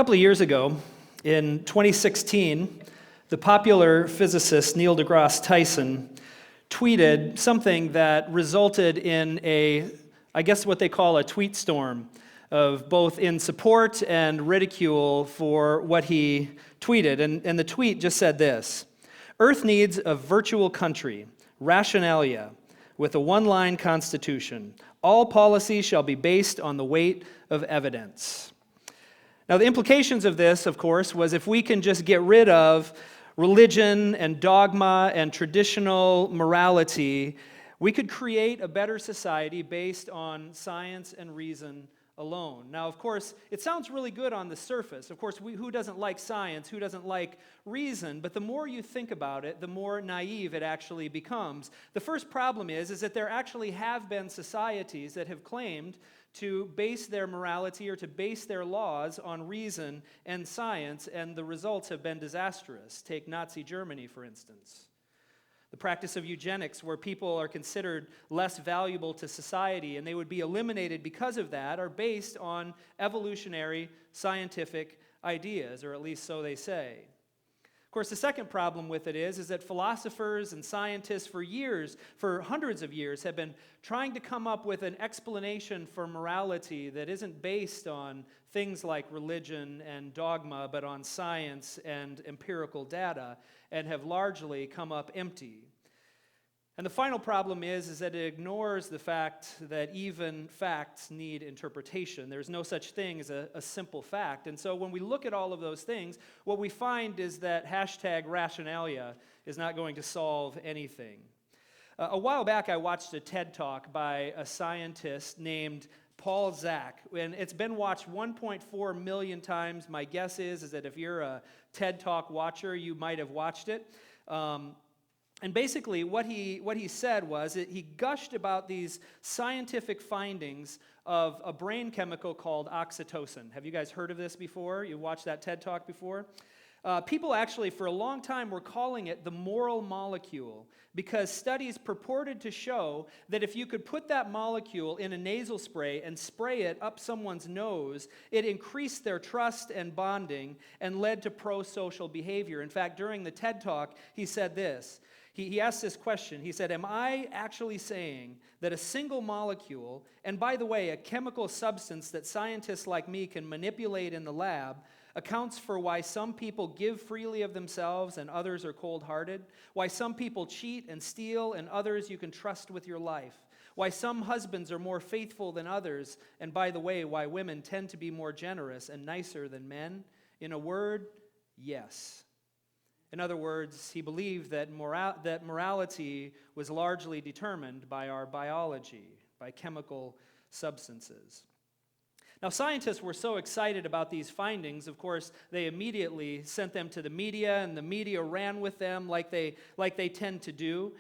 couple of years ago, in 2016, the popular physicist Neil deGrasse Tyson tweeted something that resulted in I guess what they call a tweet storm of both in support and ridicule for what he tweeted. And the tweet just said this: "Earth needs a virtual country, rationalia, with a one-line constitution. All policy shall be based on the weight of evidence." Now, the implications of this, of course, was if we can just get rid of religion and dogma and traditional morality, we could create a better society based on science and reason alone. Now, of course, it sounds really good on the surface. Of course, who doesn't like science? Who doesn't like reason? But the more you think about it, the more naive it actually becomes. The first problem is that there actually have been societies that have claimed to base their morality or to base their laws on reason and science, and the results have been disastrous. Take Nazi Germany, for instance. The practice of eugenics, where people are considered less valuable to society and they would be eliminated because of that, are based on evolutionary scientific ideas, or at least so they say. Of course, the second problem with it is that philosophers and scientists for hundreds of years, have been trying to come up with an explanation for morality that isn't based on things like religion and dogma, but on science and empirical data, and have largely come up empty. And the final problem is that it ignores the fact that even facts need interpretation. There's no such thing as a simple fact. And so when we look at all of those things, what we find is that #rationalia is not going to solve anything. A while back, I watched a TED Talk by a scientist named Paul Zak, and it's been watched 1.4 million times. My guess is that if you're a TED Talk watcher, you might have watched it. And basically what he said was that he gushed about these scientific findings of a brain chemical called oxytocin. Have you guys heard of this before? You watched that TED Talk before? People actually, for a long time, were calling it the moral molecule because studies purported to show that if you could put that molecule in a nasal spray and spray it up someone's nose, it increased their trust and bonding and led to pro-social behavior. In fact, during the TED Talk, he said this. He asked this question. He said, "Am I actually saying that a single molecule, and by the way, a chemical substance that scientists like me can manipulate in the lab, accounts for why some people give freely of themselves and others are cold-hearted? Why some people cheat and steal and others you can trust with your life? Why some husbands are more faithful than others? And by the way, why women tend to be more generous and nicer than men? In a word, yes." In other words, he believed that morality was largely determined by our biology, by chemical substances. Now, scientists were so excited about these findings, of course, they immediately sent them to the media, and the media ran with them like they tend to do.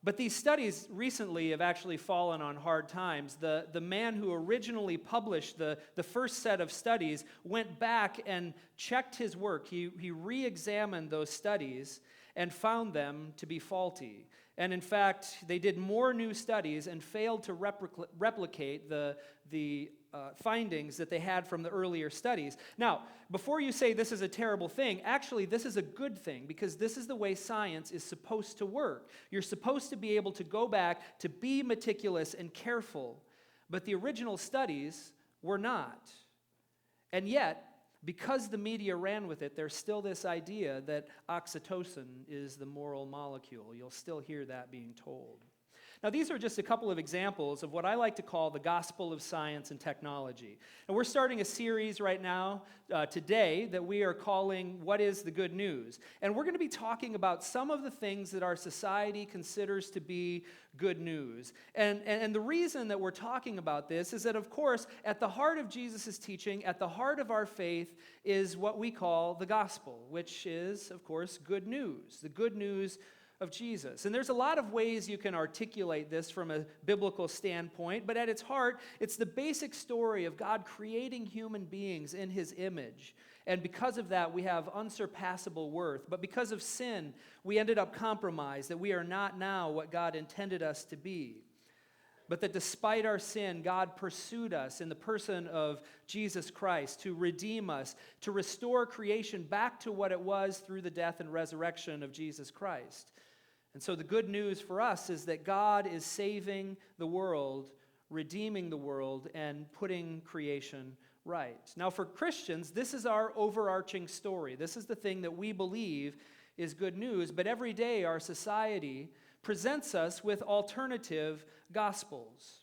But these studies recently have actually fallen on hard times. The man who originally published the first set of studies went back and checked his work. He re-examined those studies and found them to be faulty. And in fact, they did more new studies and failed to replicate the findings that they had from the earlier studies. Now, before you say this is a terrible thing, actually this is a good thing because this is the way science is supposed to work. You're supposed to be able to go back to be meticulous and careful, but the original studies were not. And yet, because the media ran with it, there's still this idea that oxytocin is the moral molecule. You'll still hear that being told. Now, these are just a couple of examples of what I like to call the gospel of science and technology. And we're starting a series right now, today, that we are calling What is the Good News? And we're going to be talking about some of the things that our society considers to be good news. And the reason that we're talking about this is that, of course, at the heart of Jesus' teaching, at the heart of our faith, is what we call the gospel, which is, of course, good news, the good news of Jesus. And there's a lot of ways you can articulate this from a biblical standpoint, but at its heart, it's the basic story of God creating human beings in his image. And because of that, we have unsurpassable worth. But because of sin, we ended up compromised, that we are not now what God intended us to be. but that despite our sin, God pursued us in the person of Jesus Christ to redeem us, to restore creation back to what it was through the death and resurrection of Jesus Christ. And so the good news for us is that God is saving the world, redeeming the world, and putting creation right. Now, for Christians, this is our overarching story. This is the thing that we believe is good news, but every day our society presents us with alternative gospels.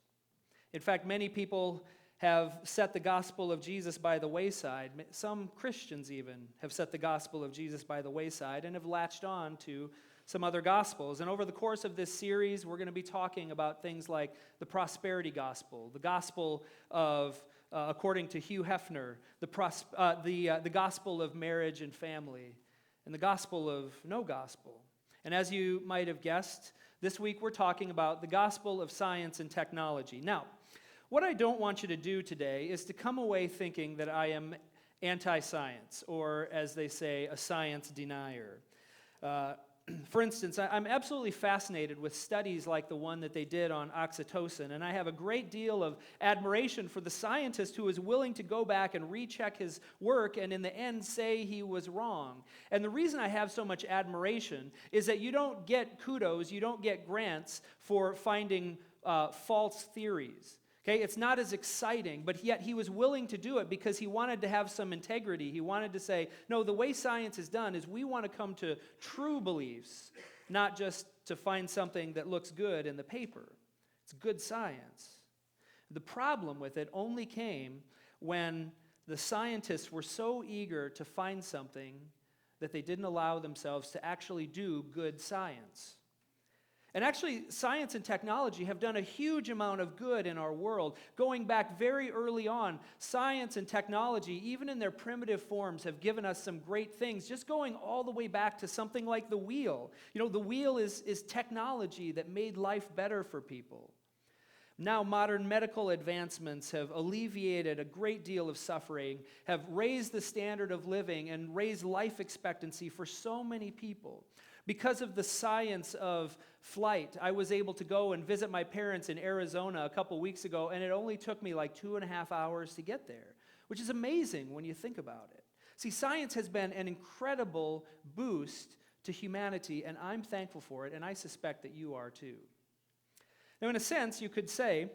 In fact, many people have set the gospel of Jesus by the wayside. Some Christians even have set the gospel of Jesus by the wayside and have latched on to some other gospels. And over the course of this series, we're going to be talking about things like the prosperity gospel, the gospel of, according to Hugh Hefner, the gospel of marriage and family, and the gospel of no gospel. And as you might have guessed, this week we're talking about the gospel of science and technology. Now, what I don't want you to do today is to come away thinking that I am anti-science, or as they say, a science denier. For instance, I'm absolutely fascinated with studies like the one that they did on oxytocin, and I have a great deal of admiration for the scientist who is willing to go back and recheck his work and in the end say he was wrong. And the reason I have so much admiration is that you don't get kudos, you don't get grants for finding false theories. Okay, it's not as exciting, but yet he was willing to do it because he wanted to have some integrity. He wanted to say, no, the way science is done is we want to come to true beliefs, not just to find something that looks good in the paper. It's good science. The problem with it only came when the scientists were so eager to find something that they didn't allow themselves to actually do good science. And actually, science and technology have done a huge amount of good in our world. Going back very early on, science and technology, even in their primitive forms, have given us some great things. Just going all the way back to something like the wheel. You know, the wheel is technology that made life better for people. Now, modern medical advancements have alleviated a great deal of suffering, have raised the standard of living, and raised life expectancy for so many people. Because of the science of flight, I was able to go and visit my parents in Arizona a couple weeks ago, and it only took me like 2.5 hours to get there, which is amazing when you think about it. See, science has been an incredible boost to humanity, and I'm thankful for it, and I suspect that you are too. Now, in a sense, you could say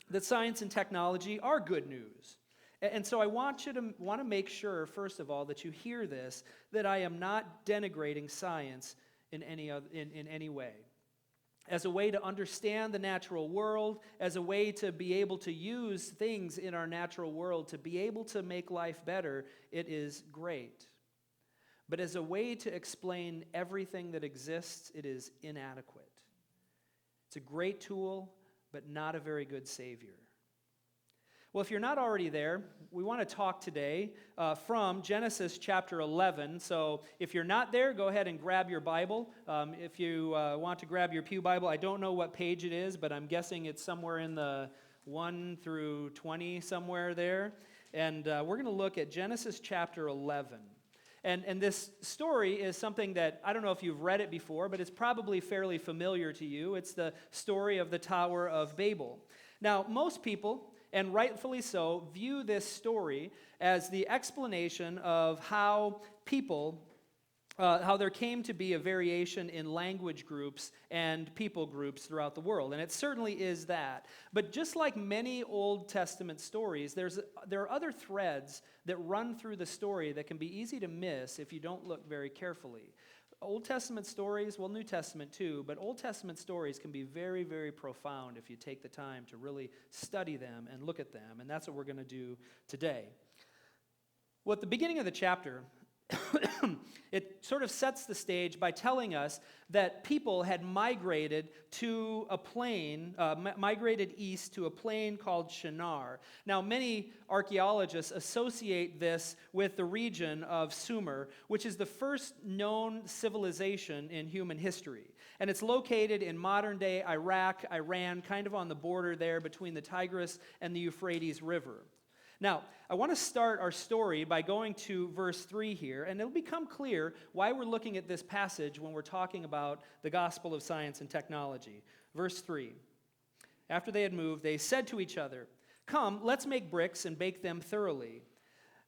that science and technology are good news. And so I want to make sure, first of all, that you hear this, that I am not denigrating science in any way. As a way to understand the natural world, as a way to be able to use things in our natural world, to be able to make life better, it is great. But as a way to explain everything that exists, it is inadequate. It's a great tool, but not a very good savior. Well, if you're not already there, we want to talk today from Genesis chapter 11. So if you're not there, go ahead and grab your Bible. If you want to grab your pew Bible, I don't know what page it is, but I'm guessing it's somewhere in the 1 through 20, somewhere there. And we're going to look at Genesis chapter 11. And this story is something that, I don't know if you've read it before, but it's probably fairly familiar to you. It's the story of the Tower of Babel. Now, most people, and rightfully so, view this story as the explanation of how there came to be a variation in language groups and people groups throughout the world. And it certainly is that. But just like many Old Testament stories, there are other threads that run through the story that can be easy to miss if you don't look very carefully. Old Testament stories, well, New Testament too, but Old Testament stories can be very, very profound if you take the time to really study them and look at them, and that's what we're going to do today. Well, at the beginning of the chapter, it sort of sets the stage by telling us that people had migrated to a plain, migrated east to a plain called Shinar. Now, many archaeologists associate this with the region of Sumer, which is the first known civilization in human history. And it's located in modern-day Iraq, Iran, kind of on the border there between the Tigris and the Euphrates River. Now, I want to start our story by going to verse 3 here, and it'll become clear why we're looking at this passage when we're talking about the gospel of science and technology. Verse 3, after they had moved, they said to each other, "Come, let's make bricks and bake them thoroughly."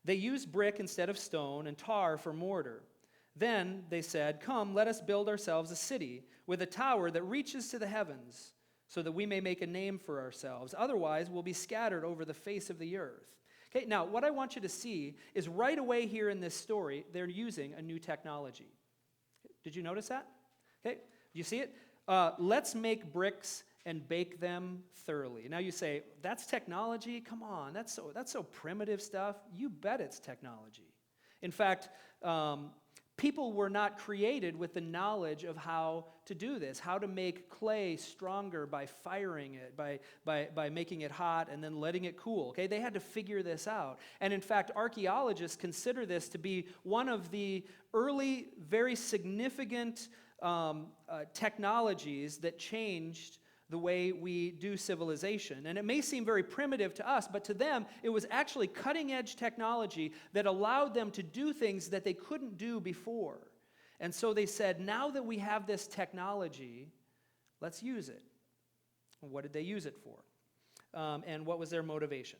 They used brick instead of stone and tar for mortar. Then they said, "Come, let us build ourselves a city with a tower that reaches to the heavens, so that we may make a name for ourselves. Otherwise, we'll be scattered over the face of the earth." Okay, now what I want you to see is right away here in this story, they're using a new technology. Did you notice that? Okay, you see it? Let's make bricks and bake them thoroughly. Now you say, that's technology? Come on, that's so primitive stuff. You bet it's technology. In fact, people were not created with the knowledge of how to do this, how to make clay stronger by firing it, by making it hot and then letting it cool. Okay, they had to figure this out. And in fact, archaeologists consider this to be one of the early, very significant technologies that changed the way we do civilization. And it may seem very primitive to us, but to them, it was actually cutting-edge technology that allowed them to do things that they couldn't do before. And so they said, now that we have this technology, let's use it. And what did they use it for? And what was their motivation?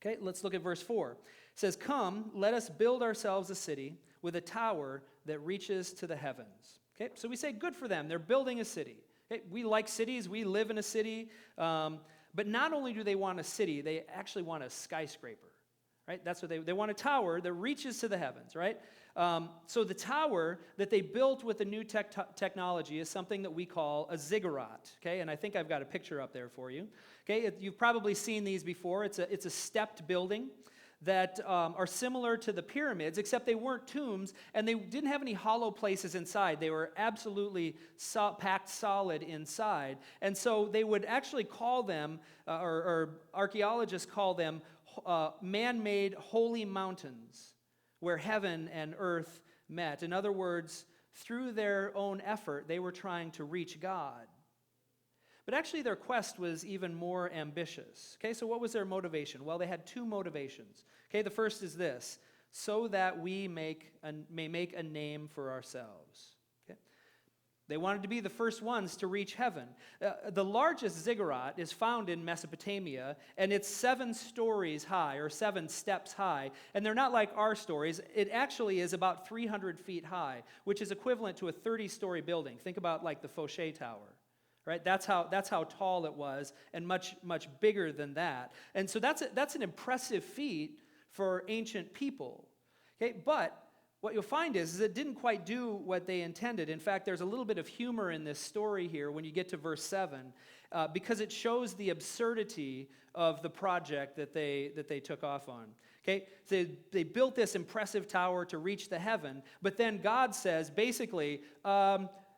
Okay, let's look at verse 4. It says, "Come, let us build ourselves a city with a tower that reaches to the heavens." Okay, so we say, good for them. They're building a city. Okay, we like cities. We live in a city. But not only do they want a city, they actually want a skyscraper. Right? That's what they want, a tower that reaches to the heavens. Right? So the tower that they built with the new technology is something that we call a ziggurat. Okay, and I think I've got a picture up there for you. Okay, you've probably seen these before. It's a stepped building that are similar to the pyramids, except they weren't tombs, and they didn't have any hollow places inside. They were absolutely packed solid inside. And so they would actually call them, or archaeologists call them, man-made holy mountains, where heaven and earth met. In other words, through their own effort, they were trying to reach God. But actually, their quest was even more ambitious. Okay, so what was their motivation? Well, they had two motivations. Okay, the first is this: so that we may make a name for ourselves. Okay, they wanted to be the first ones to reach heaven. The largest ziggurat is found in Mesopotamia, and it's 7 stories high, or 7 steps high. And they're not like our stories. It actually is about 300 feet high, which is equivalent to a 30-story building. Think about like the Foshay Tower. Right? That's how tall it was, and much bigger than that. And so that's an impressive feat for ancient people. Okay, but what you'll find is it didn't quite do what they intended. In fact, there's a little bit of humor in this story here when you get to verse 7, because it shows the absurdity of the project that they took off on. Okay, they built this impressive tower to reach the heaven, but then God says basically,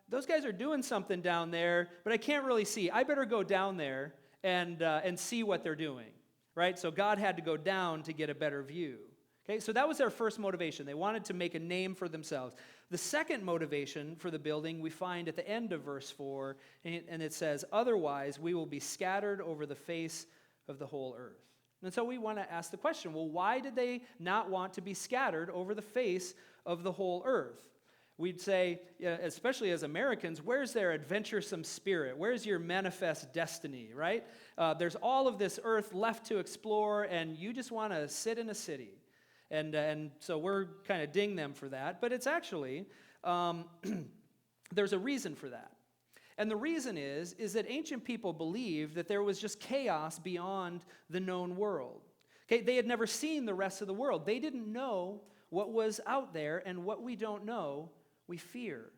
those guys are doing something down there, but I can't really see. I better go down there and see what they're doing, right? So God had to go down to get a better view. Okay, so that was their first motivation. They wanted to make a name for themselves. The second motivation for the building we find at the end of verse 4, and it says, "Otherwise we will be scattered over the face of the whole earth." And so we want to ask the question, well, why did they not want to be scattered over the face of the whole earth? We'd say, especially as Americans, where's their adventuresome spirit? Where's your manifest destiny, right? There's all of this earth left to explore, and you just want to sit in a city. And so we're kind of ding them for that. But it's actually, there's a reason for that. And the reason is that ancient people believed that there was just chaos beyond the known world. Okay, they had never seen the rest of the world. They didn't know what was out there, and what we don't know, we fear.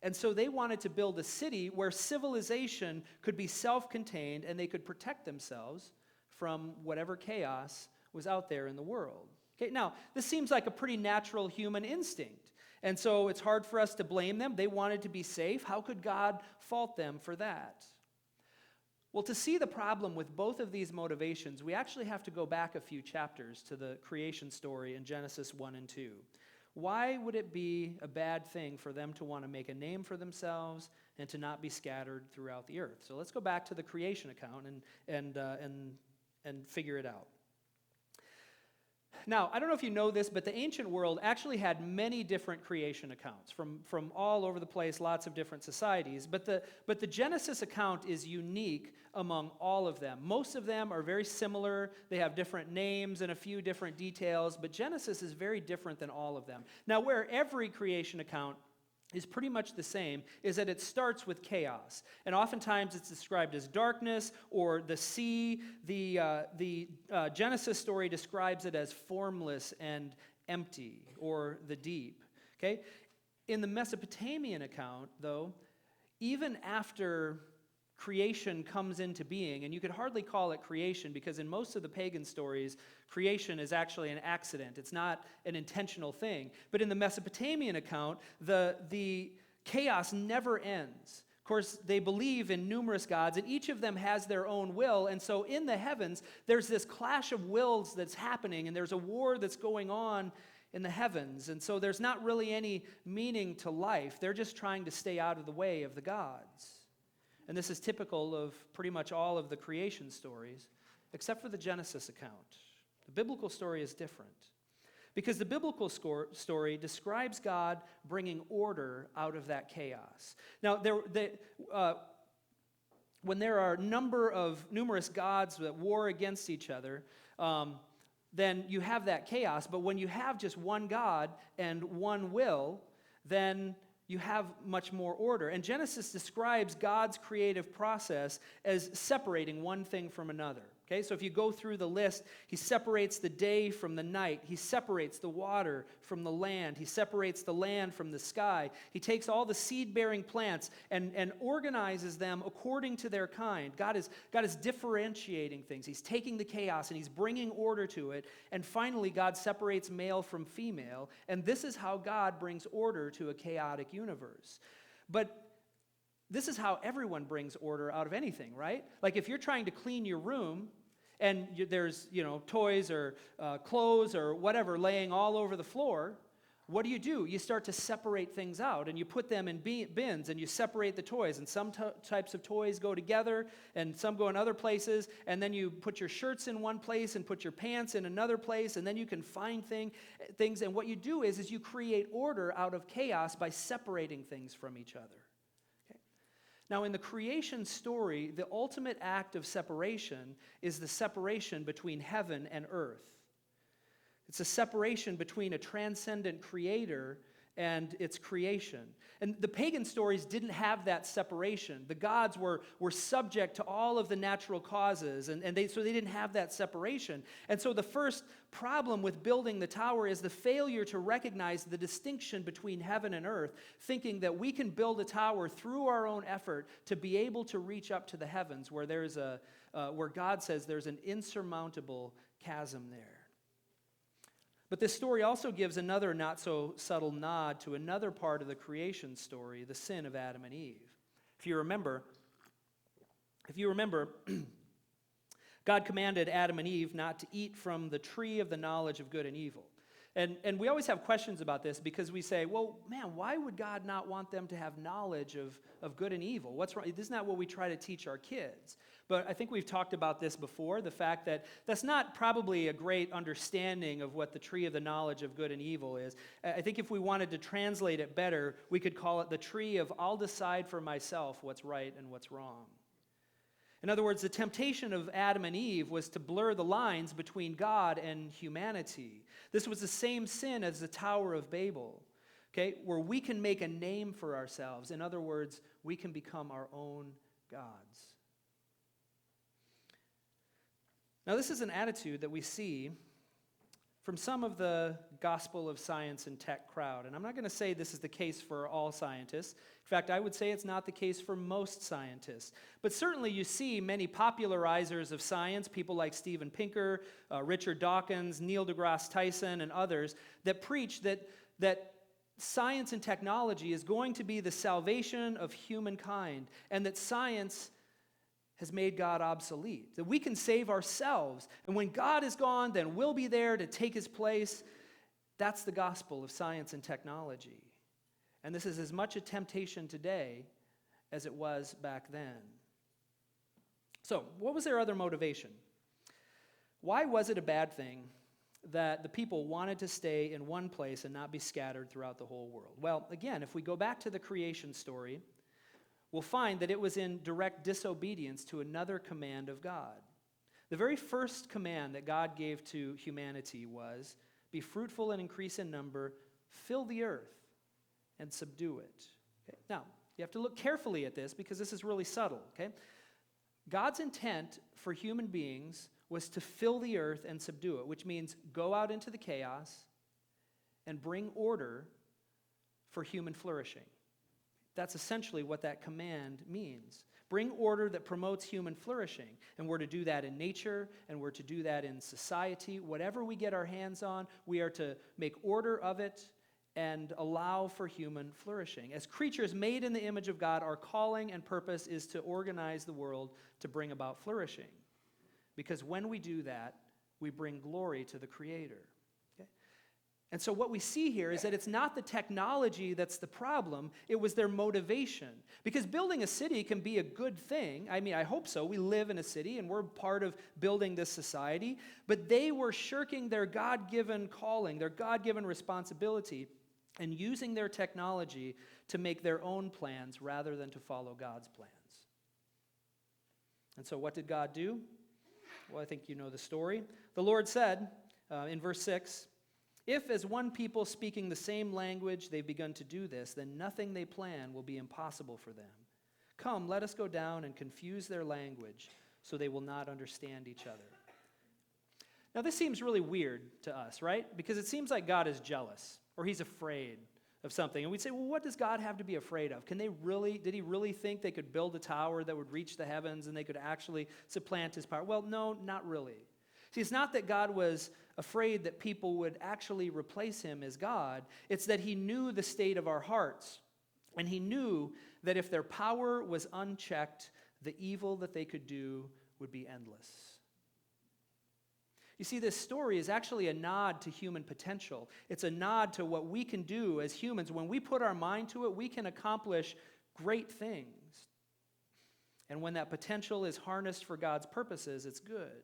And so they wanted to build a city where civilization could be self-contained and they could protect themselves from whatever chaos was out there in the world. Okay, now, this seems like a pretty natural human instinct. And so it's hard for us to blame them. They wanted to be safe. How could God fault them for that? Well, to see the problem with both of these motivations, we actually have to go back a few chapters to the creation story in Genesis 1 and 2. Why would it be a bad thing for them to want to make a name for themselves and to not be scattered throughout the earth? So let's go back to the creation account and figure it out. Now, I don't know if you know this, but the ancient world actually had many different creation accounts from all over the place, lots of different societies. But the Genesis account is unique among all of them. Most of them are very similar. They have different names and a few different details, but Genesis is very different than all of them. Now, where every creation account is pretty much the same is that it starts with chaos. And oftentimes it's described as darkness or the sea. The Genesis story describes it as formless and empty, or the deep. Okay? In the Mesopotamian account, though, even after creation comes into being, and you could hardly call it creation because in most of the pagan stories, creation is actually an accident. It's not an intentional thing. But in the Mesopotamian account, the chaos never ends. Of course, they believe in numerous gods, and each of them has their own will. And so in the heavens, there's this clash of wills that's happening, and there's a war that's going on in the heavens. And so there's not really any meaning to life. They're just trying to stay out of the way of the gods. And this is typical of pretty much all of the creation stories, except for the Genesis account. The biblical story is different. Because the biblical story describes God bringing order out of that chaos. Now, when there are numerous gods that war against each other, then you have that chaos. But when you have just one God and one will, then you have much more order. And Genesis describes God's creative process as separating one thing from another. Okay, so if you go through the list, he separates the day from the night. He separates the water from the land. He separates the land from the sky. He takes all the seed-bearing plants and organizes them according to their kind. God is differentiating things. He's taking the chaos and he's bringing order to it. And finally, God separates male from female. And this is how God brings order to a chaotic universe. But this is how everyone brings order out of anything, right? Like if you're trying to clean your room, and there's, toys or clothes or whatever laying all over the floor, what do? You start to separate things out, and you put them in bins, and you separate the toys, and some types of toys go together, and some go in other places, and then you put your shirts in one place and put your pants in another place, and then you can find things, and what you do is you create order out of chaos by separating things from each other. Now, in the creation story, the ultimate act of separation is the separation between heaven and earth. It's a separation between a transcendent creator and its creation. And the pagan stories didn't have that separation. The gods were subject to all of the natural causes, so they didn't have that separation. And so the first problem with building the tower is the failure to recognize the distinction between heaven and earth, thinking that we can build a tower through our own effort to be able to reach up to the heavens, where where God says there's an insurmountable chasm there. But this story also gives another not so subtle nod to another part of the creation story, the sin of Adam and Eve. If you remember, God commanded Adam and Eve not to eat from the tree of the knowledge of good and evil. And we always have questions about this because we say, well, man, why would God not want them to have knowledge of good and evil? What's wrong? Isn't that what we try to teach our kids? But I think we've talked about this before, the fact that that's not probably a great understanding of what the tree of the knowledge of good and evil is. I think if we wanted to translate it better, we could call it the tree of I'll decide for myself what's right and what's wrong. In other words, the temptation of Adam and Eve was to blur the lines between God and humanity. This was the same sin as the Tower of Babel, okay, where we can make a name for ourselves. In other words, we can become our own gods. Now, this is an attitude that we see from some of the gospel of science and tech crowd. And I'm not going to say this is the case for all scientists. In fact, I would say it's not the case for most scientists. But certainly you see many popularizers of science, people like Steven Pinker, Richard Dawkins, Neil deGrasse Tyson, and others, that preach that science and technology is going to be the salvation of humankind, and that science has made God obsolete, that we can save ourselves. And when God is gone, then we'll be there to take his place. That's the gospel of science and technology. And this is as much a temptation today as it was back then. So, what was their other motivation? Why was it a bad thing that the people wanted to stay in one place and not be scattered throughout the whole world? Well, again, if we go back to the creation story, we'll find that it was in direct disobedience to another command of God. The very first command that God gave to humanity was, be fruitful and increase in number, fill the earth and subdue it. Okay? Now, you have to look carefully at this because this is really subtle. Okay? God's intent for human beings was to fill the earth and subdue it, which means go out into the chaos and bring order for human flourishing. That's essentially what that command means. Bring order that promotes human flourishing. And we're to do that in nature, and we're to do that in society. Whatever we get our hands on, we are to make order of it and allow for human flourishing. As creatures made in the image of God, our calling and purpose is to organize the world to bring about flourishing. Because when we do that, we bring glory to the Creator. Okay? And so what we see here is that it's not the technology that's the problem, it was their motivation. Because building a city can be a good thing. I mean, I hope so. We live in a city and we're part of building this society. But they were shirking their God-given calling, their God-given responsibility, and using their technology to make their own plans rather than to follow God's plans. And so what did God do? Well, I think you know the story. The Lord said in verse 6, if as one people speaking the same language they've begun to do this, then nothing they plan will be impossible for them. Come, let us go down and confuse their language so they will not understand each other. Now this seems really weird to us, right? Because it seems like God is jealous or he's afraid of something. And we'd say, well, what does God have to be afraid of? Did he really think they could build a tower that would reach the heavens and they could actually supplant his power? Well, no, not really. See, it's not that God was afraid that people would actually replace him as God. It's that he knew the state of our hearts. And he knew that if their power was unchecked, the evil that they could do would be endless. You see, this story is actually a nod to human potential. It's a nod to what we can do as humans. When we put our mind to it, we can accomplish great things. And when that potential is harnessed for God's purposes, it's good.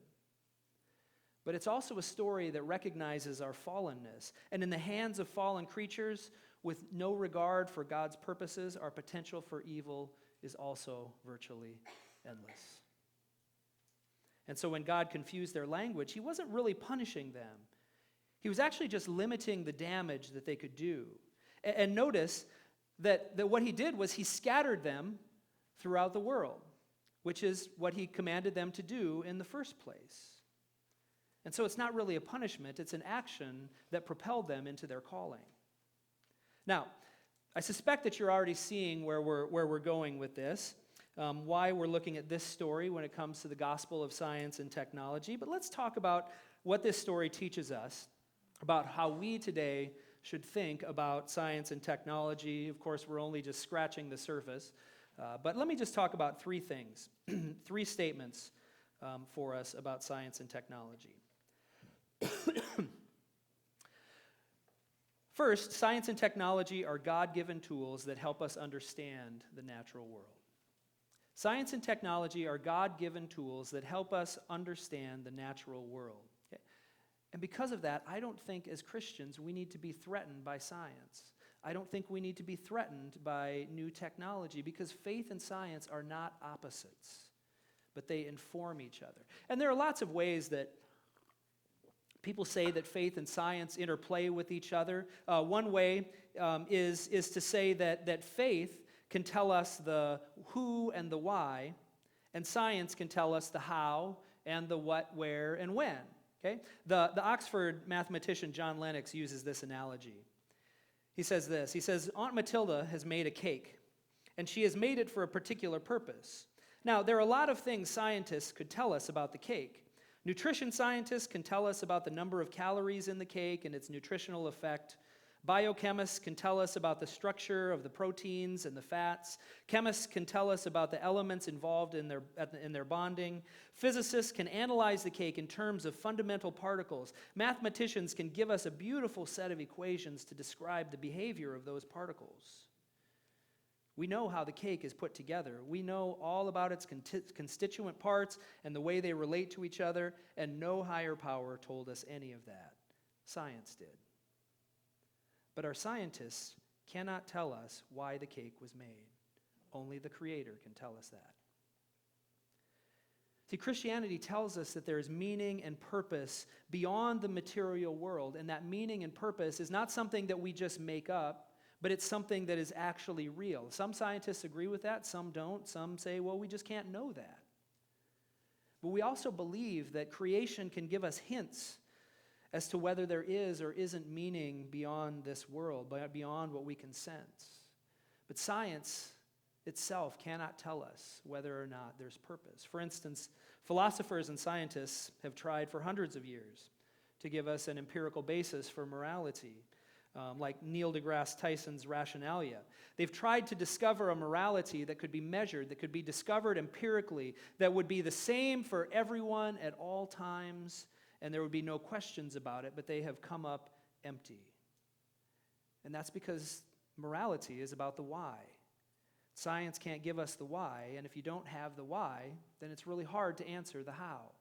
But it's also a story that recognizes our fallenness. And in the hands of fallen creatures, with no regard for God's purposes, our potential for evil is also virtually endless. And so when God confused their language, he wasn't really punishing them. He was actually just limiting the damage that they could do. And notice that what he did was he scattered them throughout the world, which is what he commanded them to do in the first place. And so it's not really a punishment, it's an action that propelled them into their calling. Now, I suspect that you're already seeing where we're going with this. Why we're looking at this story when it comes to the gospel of science and technology. But let's talk about what this story teaches us about how we today should think about science and technology. Of course, we're only just scratching the surface. But let me just talk about three things, three statements for us about science and technology. First, science and technology are God-given tools that help us understand the natural world. Science and technology are God-given tools that help us understand the natural world. Okay? And because of that, I don't think as Christians we need to be threatened by science. I don't think we need to be threatened by new technology because faith and science are not opposites, but they inform each other. And there are lots of ways that people say that faith and science interplay with each other. One way is to say that faith can tell us the who and the why, and science can tell us the how and the what, where, and when. Okay? The Oxford mathematician John Lennox uses this analogy. He says this, he says, Aunt Matilda has made a cake, and she has made it for a particular purpose. Now, there are a lot of things scientists could tell us about the cake. Nutrition scientists can tell us about the number of calories in the cake and its nutritional effect. Biochemists can tell us about the structure of the proteins and the fats. Chemists can tell us about the elements involved in their bonding. Physicists can analyze the cake in terms of fundamental particles. Mathematicians can give us a beautiful set of equations to describe the behavior of those particles. We know how the cake is put together. We know all about its constituent parts and the way they relate to each other, and no higher power told us any of that. Science did. But our scientists cannot tell us why the cake was made. Only the Creator can tell us that. See, Christianity tells us that there is meaning and purpose beyond the material world, and that meaning and purpose is not something that we just make up, but it's something that is actually real. Some scientists agree with that, some don't. Some say, well, we just can't know that. But we also believe that creation can give us hints as to whether there is or isn't meaning beyond this world, beyond what we can sense. But science itself cannot tell us whether or not there's purpose. For instance, philosophers and scientists have tried for hundreds of years to give us an empirical basis for morality, like Neil deGrasse Tyson's Rationalia. They've tried to discover a morality that could be measured, that could be discovered empirically, that would be the same for everyone at all times, and there would be no questions about it, but they have come up empty. And that's because morality is about the why. Science can't give us the why, and if you don't have the why, then it's really hard to answer the how.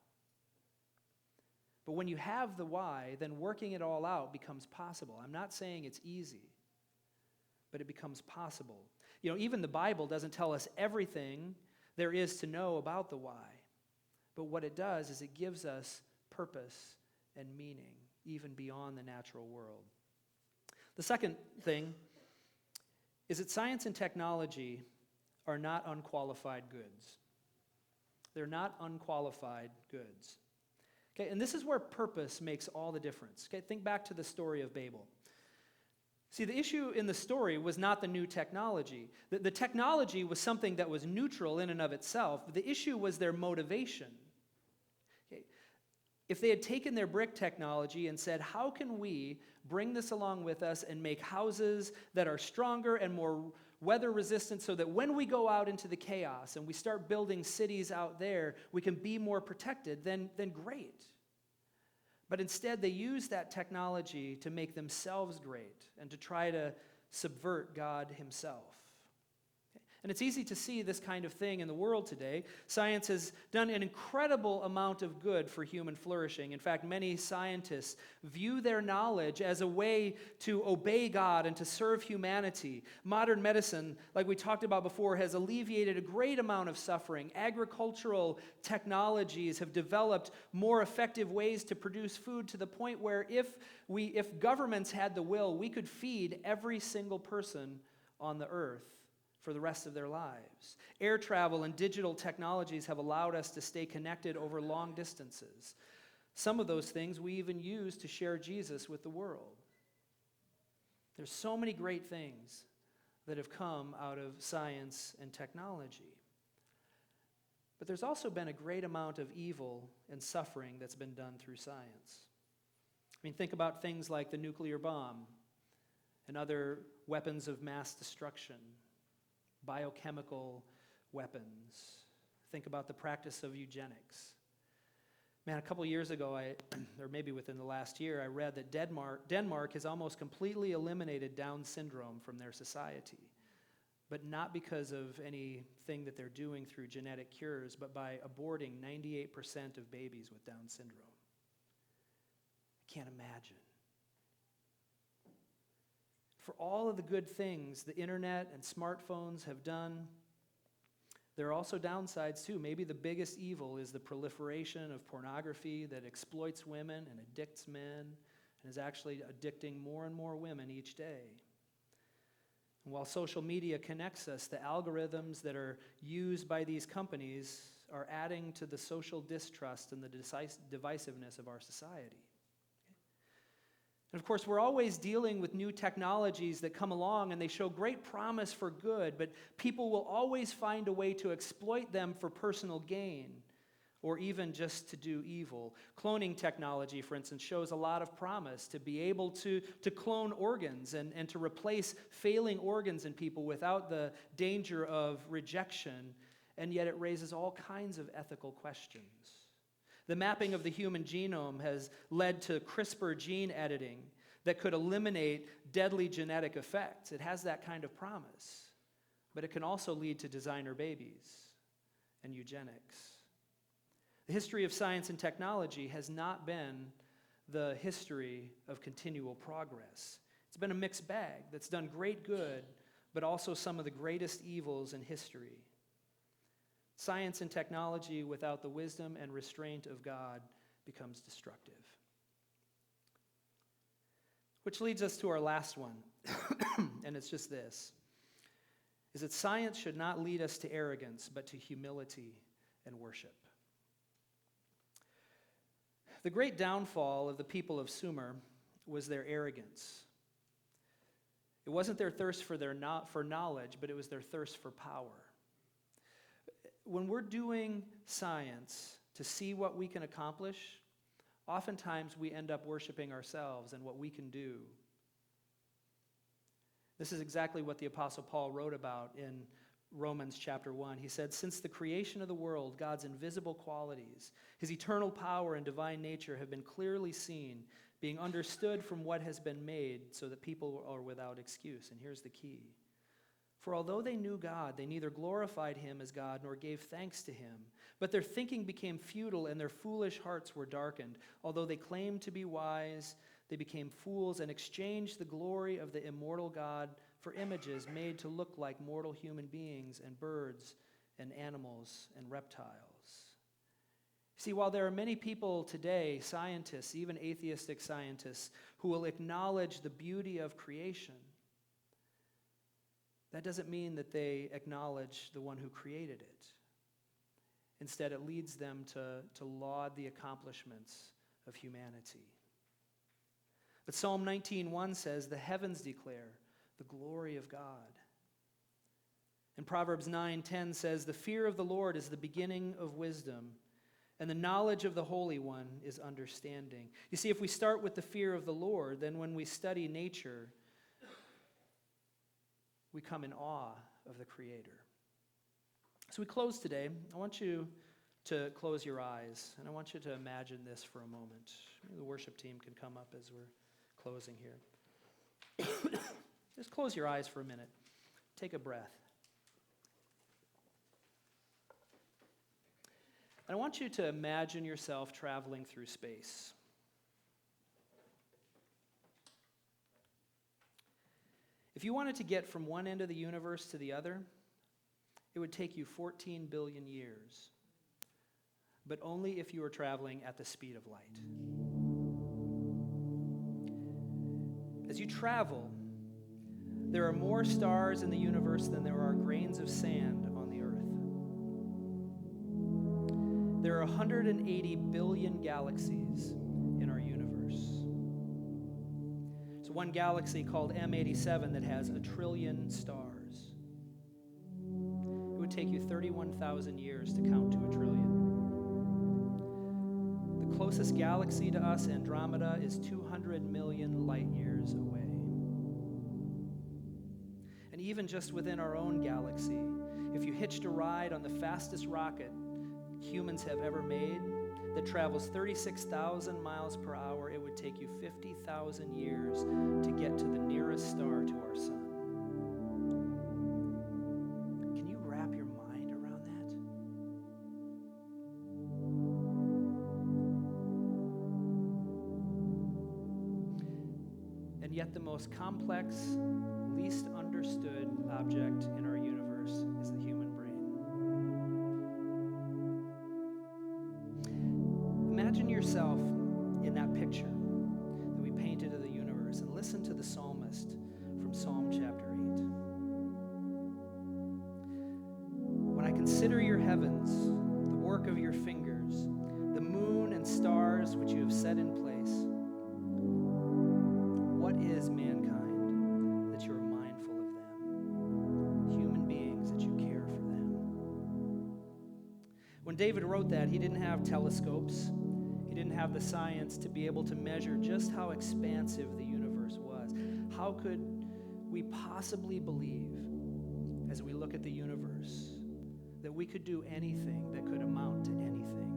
But when you have the why, then working it all out becomes possible. I'm not saying it's easy, but it becomes possible. You know, even the Bible doesn't tell us everything there is to know about the why, but what it does is it gives us purpose and meaning, even beyond the natural world. The second thing is that science and technology are not unqualified goods. They're not unqualified goods. Okay, and this is where purpose makes all the difference. Okay, think back to the story of Babel. See, the issue in the story was not the new technology. The technology was something that was neutral in and of itself, but the issue was their motivation. Okay. If they had taken their brick technology and said, how can we bring this along with us and make houses that are stronger and more weather resistant so that when we go out into the chaos and we start building cities out there, we can be more protected, then great. But instead, they use that technology to make themselves great and to try to subvert God himself. And it's easy to see this kind of thing in the world today. Science has done an incredible amount of good for human flourishing. In fact, many scientists view their knowledge as a way to obey God and to serve humanity. Modern medicine, like we talked about before, has alleviated a great amount of suffering. Agricultural technologies have developed more effective ways to produce food to the point where if governments had the will, we could feed every single person on the earth for the rest of their lives. Air travel and digital technologies have allowed us to stay connected over long distances. Some of those things we even use to share Jesus with the world. There's so many great things that have come out of science and technology. But there's also been a great amount of evil and suffering that's been done through science. I mean, think about things like the nuclear bomb and other weapons of mass destruction. Biochemical weapons. Think about the practice of eugenics. Man, a couple years ago, or maybe within the last year, I read that Denmark has almost completely eliminated Down syndrome from their society, but not because of anything that they're doing through genetic cures, but by aborting 98% of babies with Down syndrome. I can't imagine. For all of the good things the internet and smartphones have done, there are also downsides too. Maybe the biggest evil is the proliferation of pornography that exploits women and addicts men and is actually addicting more and more women each day. And while social media connects us, the algorithms that are used by these companies are adding to the social distrust and the divisiveness of our society. And of course, we're always dealing with new technologies that come along and they show great promise for good, but people will always find a way to exploit them for personal gain or even just to do evil. Cloning technology, for instance, shows a lot of promise to be able to clone organs and to replace failing organs in people without the danger of rejection, and yet it raises all kinds of ethical questions. The mapping of the human genome has led to CRISPR gene editing that could eliminate deadly genetic effects. It has that kind of promise. But it can also lead to designer babies and eugenics. The history of science and technology has not been the history of continual progress. It's been a mixed bag that's done great good, but also some of the greatest evils in history. Science and technology without the wisdom and restraint of God becomes destructive. Which leads us to our last one, and it's just this, is that science should not lead us to arrogance, but to humility and worship. The great downfall of the people of Sumer was their arrogance. It wasn't their thirst for knowledge, but it was their thirst for power. When we're doing science to see what we can accomplish, oftentimes we end up worshiping ourselves and what we can do. This is exactly what the Apostle Paul wrote about in Romans chapter 1. He said, "Since the creation of the world, God's invisible qualities, his eternal power and divine nature have been clearly seen, being understood from what has been made, so that people are without excuse." And here's the key. "For although they knew God, they neither glorified him as God nor gave thanks to him. But their thinking became futile and their foolish hearts were darkened. Although they claimed to be wise, they became fools and exchanged the glory of the immortal God for images made to look like mortal human beings and birds and animals and reptiles." See, while there are many people today, scientists, even atheistic scientists, who will acknowledge the beauty of creation, that doesn't mean that they acknowledge the one who created it. Instead, it leads them to laud the accomplishments of humanity. But Psalm 19:1 says, "The heavens declare the glory of God." And Proverbs 9:10 says, "The fear of the Lord is the beginning of wisdom, and the knowledge of the Holy One is understanding." You see, if we start with the fear of the Lord, then when we study nature, we come in awe of the Creator. So we close today. I want you to close your eyes, and I want you to imagine this for a moment. Maybe the worship team can come up as we're closing here. Just close your eyes for a minute. Take a breath. And I want you to imagine yourself traveling through space. If you wanted to get from one end of the universe to the other, it would take you 14 billion years, but only if you were traveling at the speed of light. As you travel, there are more stars in the universe than there are grains of sand on the earth. There are 180 billion galaxies in our universe. There's one galaxy called M87 that has 1 trillion stars. It would take you 31,000 years to count to 1 trillion. The closest galaxy to us, Andromeda, is 200 million light years away. And even just within our own galaxy, if you hitched a ride on the fastest rocket humans have ever made, that travels 36,000 miles per hour, it would take you 50,000 years to get to the nearest star to our sun. Can you wrap your mind around that? And yet the most complex, least understood object in our universe is the human brain. Imagine yourself in that picture that we painted of the universe and listen to the psalmist from Psalm chapter 8. "When I consider your heavens, the work of your fingers, the moon and stars which you have set in place, what is mankind that you are mindful of them? Human beings that you care for them." When David wrote that, he didn't have telescopes. He didn't have the science to be able to measure just how expansive the universe was. How could we possibly believe, as we look at the universe, that we could do anything that could amount to anything?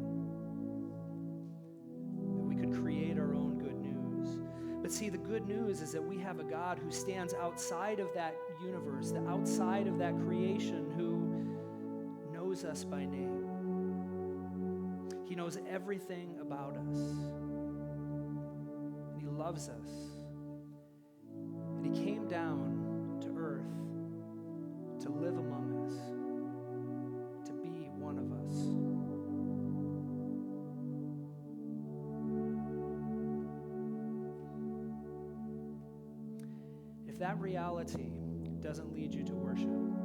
That we could create our own good news? But see, the good news is that we have a God who stands outside of that universe, outside of that creation, who knows us by name. He knows everything about us. loves us. And he came down to earth to live among us, to be one of us. If that reality doesn't lead you to worship,